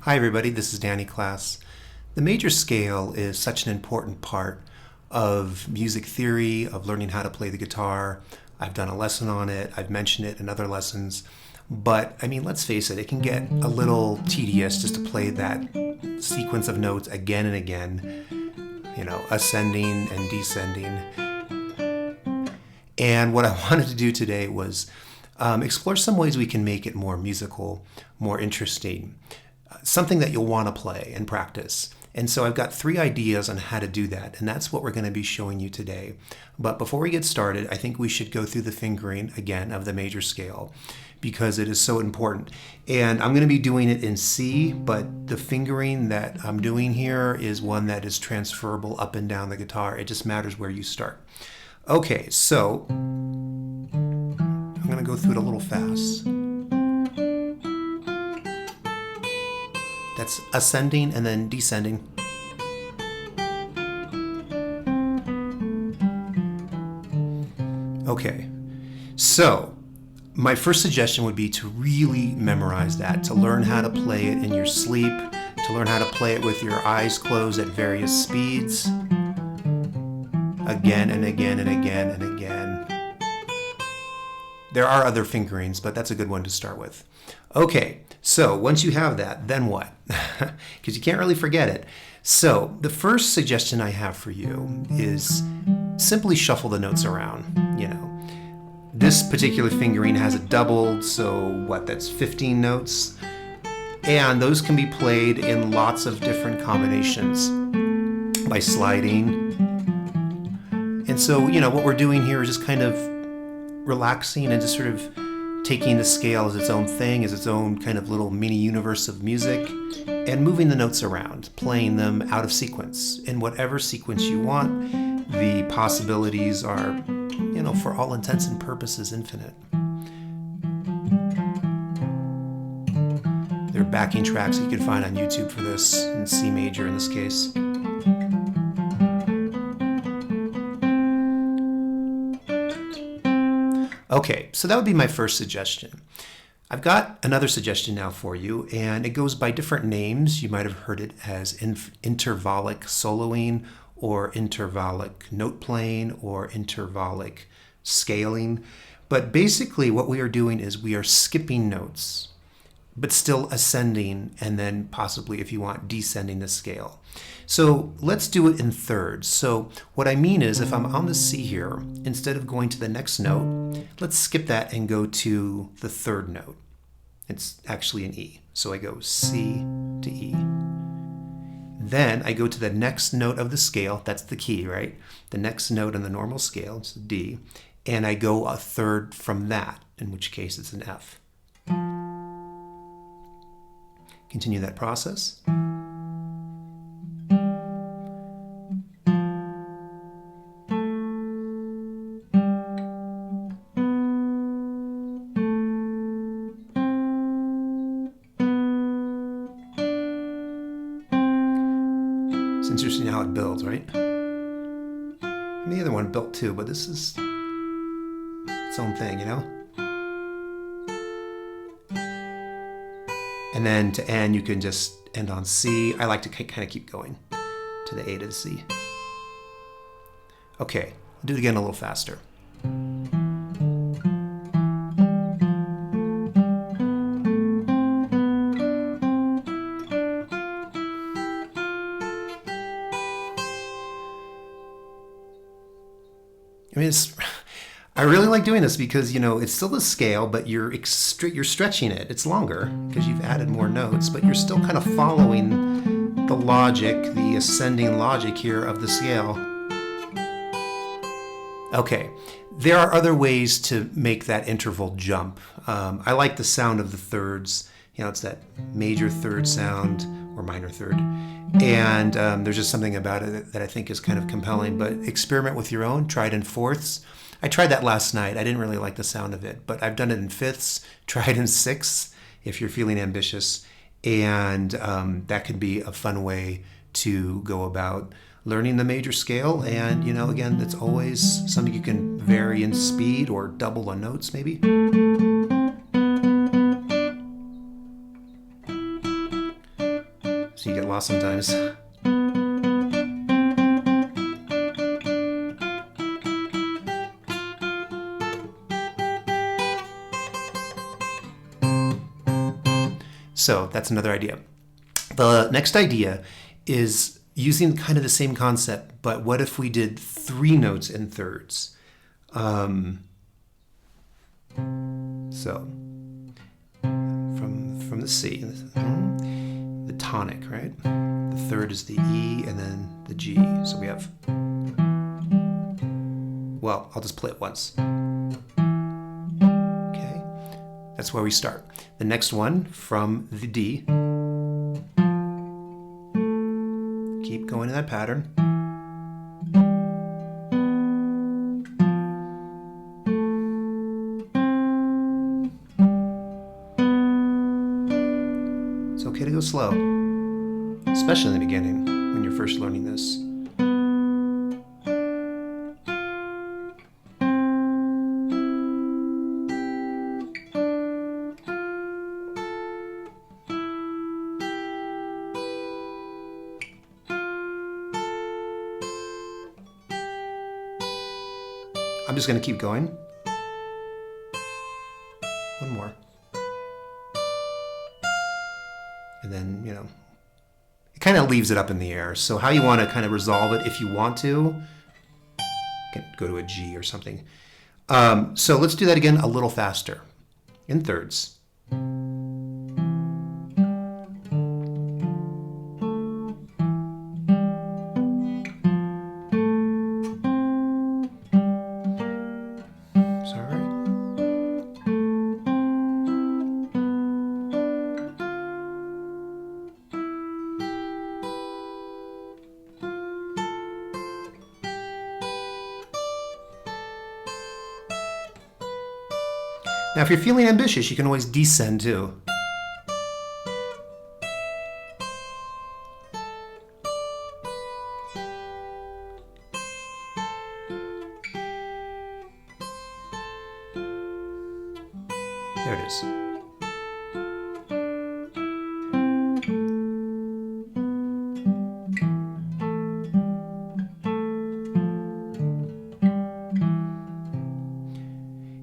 Hi everybody, this is Danny Class. The major scale is such an important part of music theory, of learning how to play the guitar. I've done a lesson on it, I've mentioned it in other lessons, but I mean, let's face it, it can get a little tedious just to play that sequence of notes again and again, ascending and descending. And what I wanted to do today was explore some ways we can make it more musical, more interesting, something that you'll want to play and practice. And so I've got 3 ideas on how to do that, and that's what we're going to be showing you today. But before we get started, I think we should go through the fingering again of the major scale because it is so important. And I'm going to be doing it in C, but the fingering that I'm doing here is one that is transferable up and down the guitar. It just matters where you start. Okay, so I'm going to go through it a little fast. That's ascending and then descending. Okay, so my first suggestion would be to really memorize that, to learn how to play it in your sleep, to learn how to play it with your eyes closed at various speeds, again and again and again and again. There are other fingerings, but that's a good one to start with. Okay, so once you have that, then what? Because you can't really forget it. So the first suggestion I have for you is simply shuffle the notes around. This particular fingering has it doubled, so that's 15 notes. And those can be played in lots of different combinations by sliding. And so, what we're doing here is just kind of relaxing and just sort of taking the scale as its own thing, as its own kind of little mini universe of music, and moving the notes around, playing them out of sequence. In whatever sequence you want, the possibilities are, for all intents and purposes, infinite. There are backing tracks that you can find on YouTube for this, in C major in this case. Okay, so that would be my first suggestion. I've got another suggestion now for you, and it goes by different names. You might have heard it as intervallic soloing, or intervallic note playing, or intervallic scaling. But basically what we are doing is we are skipping notes, but still ascending, and then possibly, if you want, descending the scale. So let's do it in thirds. So what I mean is, if I'm on the C here, instead of going to the next note, let's skip that and go to the third note. It's actually an E. So I go C to E. Then I go to the next note of the scale. That's the key, right? The next note on the normal scale, it's D. And I go a third from that, in which case it's an F. Continue that process. It's interesting how it builds, right? And the other one built too, but this is its own thing, And then to end, you can just end on C. I like to kind of keep going to the A to the C. Okay, I'll do it again a little faster. I really like doing this because, it's still a scale, but you're stretching it. It's longer because you've added more notes, but you're still kind of following the logic, the ascending logic here of the scale. Okay, there are other ways to make that interval jump. I like the sound of the thirds. It's that major third sound or minor third. And there's just something about it that I think is kind of compelling. But experiment with your own. Try it in fourths. I tried that last night. I didn't really like the sound of it, but I've done it in fifths. Try it in sixths if you're feeling ambitious. And that could be a fun way to go about learning the major scale. And, again, it's always something you can vary in speed or double the notes maybe. so you get lost sometimes. So that's another idea. The next idea is using kind of the same concept, but what if we did 3 notes in thirds? So from the C, the tonic, right? The third is the E and then the G. So we have, well, I'll just play it once. Okay, that's where we start. The next one from the D. Keep going in that pattern. It's okay to go slow, especially in the beginning when you're first learning this. I'm just going to keep going. One more. And then, you know, it kind of leaves it up in the air. So how you want to kind of resolve it, if you want to, you can go to a G or something. So let's do that again a little faster, in thirds. Now, if you're feeling ambitious, you can always descend too. There it is.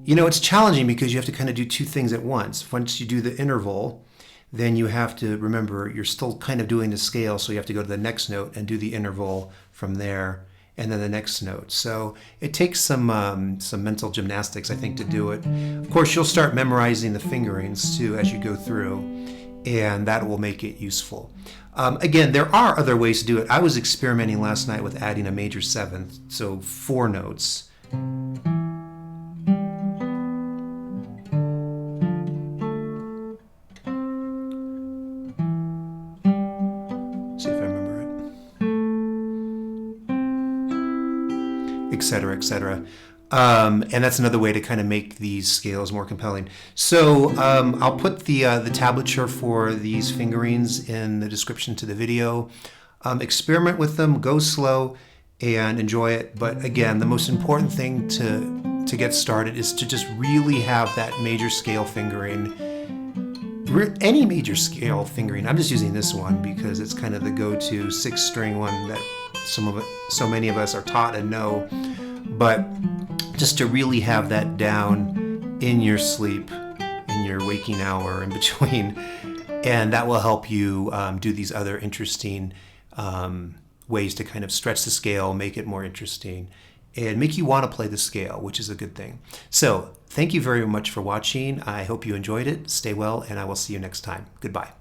You know, it's challenging because you have to kind of do 2 things at once. Once you do the interval, then you have to remember you're still kind of doing the scale, so you have to go to the next note and do the interval from there, and then the next note. So it takes some mental gymnastics, I think, to do it. Of course, you'll start memorizing the fingerings too as you go through, and that will make it useful. Again, there are other ways to do it. I was experimenting last night with adding a major 7th, so 4 notes. Etc., etc. And that's another way to kind of make these scales more compelling. So I'll put the tablature for these fingerings in the description to the video. Experiment with them, go slow, and enjoy it. But again, the most important thing to get started is to just really have that major scale fingering. Any major scale fingering. I'm just using this one because it's kind of the go-to 6-string one that so many of us are taught and know. But just to really have that down in your sleep, in your waking hour in between, and that will help you do these other interesting ways to kind of stretch the scale, make it more interesting, and make you want to play the scale, which is a good thing. So thank you very much for watching. I hope you enjoyed it. Stay well, and I will see you next time. Goodbye.